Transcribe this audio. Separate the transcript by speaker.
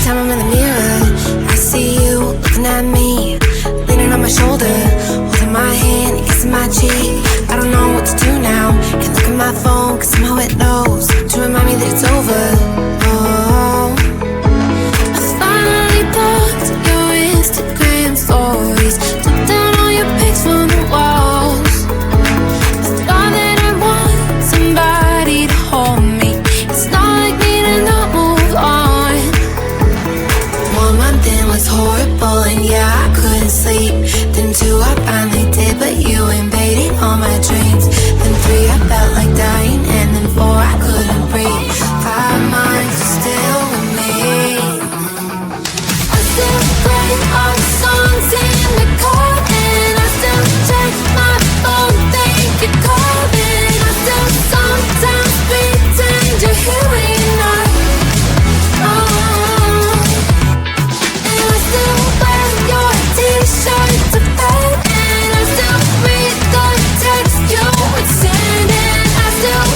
Speaker 1: time I'm in the mirror, I see you looking at me, leaning on my shoulder, holding my hand, kissing my cheek. I don't know what to do now. Can't look at my phone, cause somehow it knows to remind me that it's over. Oh, I finally blocked your Instagram stories, took down all your pics from the walls. I thought that I want somebody to hold me. It's not like me to not move on. 1 month in was horrible, and yeah, I couldn't sleep. Then 2, I finally did, but you invaded all my dreams. Then 3, I felt like dying, and then 4, I couldn't breathe. 5 months, you're still with me. I still play all the songs in the car, and I still check my phone, think you're calling. I still sometimes pretend you're here when you're not. And I still wear your t-shirt to bed, and I still read the text you would send, and I still